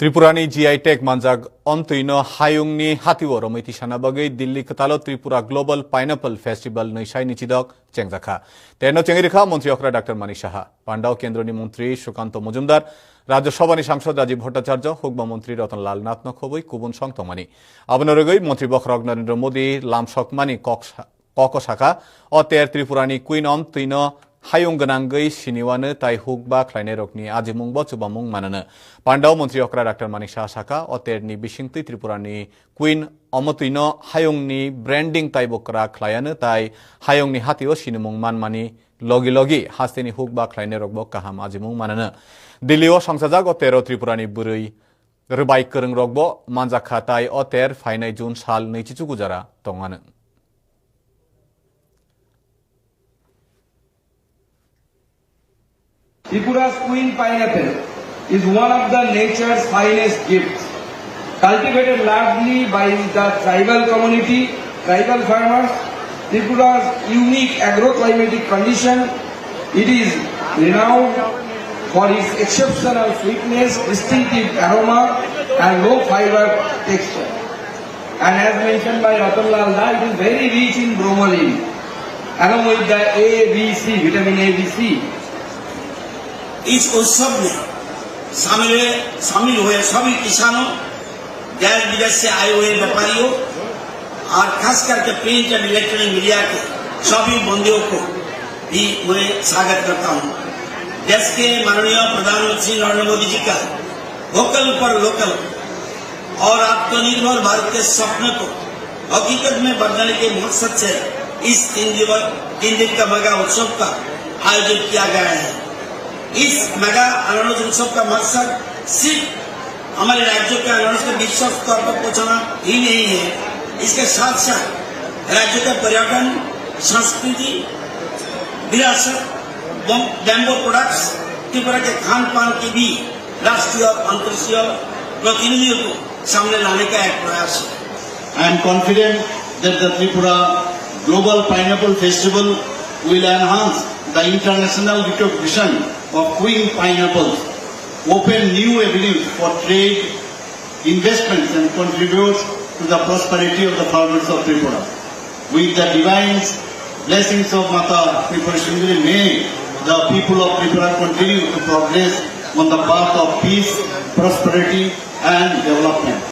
त्रिपुरानि GI tag मानजाग अन्तैनो हायुंनि हातिव रमैति सानाबागै दिल्ली कतालो त्रिपुरा ग्लोबल पाइनएपल फेस्टिवल नैसाइनि चिदक चेंगजाखा तेनो चेंगिरिखा मंत्री अखरा डॉक्टर मानिक साहा पांडाव केंद्रनि मंत्री सुकांत मजुमदार राज्यसभानि सांसद राजीव भट्टाचार्य हुग्मा मंत्री रतनलाल नाथ नखबै कुबुन संगतमानि आबनरगै मंत्री बखरक नरेंद्र मोदी लामसकमानि कक साखा अतेर त्रिपुरानि क्वीन अन्तैनो हायुं गनांगै सिनिवानो ताइ हुगबा ख्लायनाय रकनि आजिमुंबो चुबामुं माननो पांडाव मंत्री अखरा डॉक्टर मानिक साहा साखा अतेरनि बिसिंतै त्रिपुरानि क्वीन अमतैनो हायुंनि ब्रांडिंग ताइबकरा ख्लायानो ताइ हायुंनि हातिओ सिनिमुं मानमानि लगी लगी हास्तेनि हुगबा ख्लायनाय रकबो काहाम आजिमुं माननो दिल्लीओ संसाजाग अतेर त्रिपुरानि बुरै रबाय करं रकबो मानजाखा ताइ अतेर फाइनाय जुन साल नैचिचु गुजारा तंगानो Tripura's queen pineapple is one of the nature's finest gifts, cultivated largely by the tribal community, tribal farmers. Tripura's unique agroclimatic condition, it is renowned for its exceptional sweetness, distinctive aroma, and low fiber texture. And as mentioned by Ratan Lal, it is very rich in bromelain, along with the A, B, C, vitamin A, B, C. इस उत्सव में शामिल हुए सभी किसानों, देश विदेश से आए हुए व्यापारियों और खास करके प्रिंट एंड इलेक्ट्रॉनिक मीडिया के सभी बंधुओं को भी मैं स्वागत करता हूं। देश के माननीय प्रधानमंत्री नरेंद्र मोदी जी का वोकल फॉर लोकल और आत्मनिर्भर भारत के सपने को हकीकत में बदलने के मकसद से इस 3 दिन का मेगा उत्सव का आयोजन किया गया है। इस मेगा अनारस उत्सव का मकसद सिर्फ हमारे राज्यों के अनारस को विश्व स्तर पर पहुंचाना ही नहीं है, इसके साथ साथ राज्य के पर्यटन, संस्कृति, विरासत, बैम्बू प्रोडक्ट्स, त्रिपुरा के खान पान की भी राष्ट्रीय और अंतर्राष्ट्रीय प्रतिनिधियों को सामने लाने का एक प्रयास है। I am confident that the Tripura Global Pineapple Festival will enhance the international recognition of queen pineapples, open new avenues for trade, investments and contribute to the prosperity of the farmers of Tripura. With the divine blessings of Mata Tripura Sundari, may the people of Tripura continue to progress on the path of peace, prosperity and development.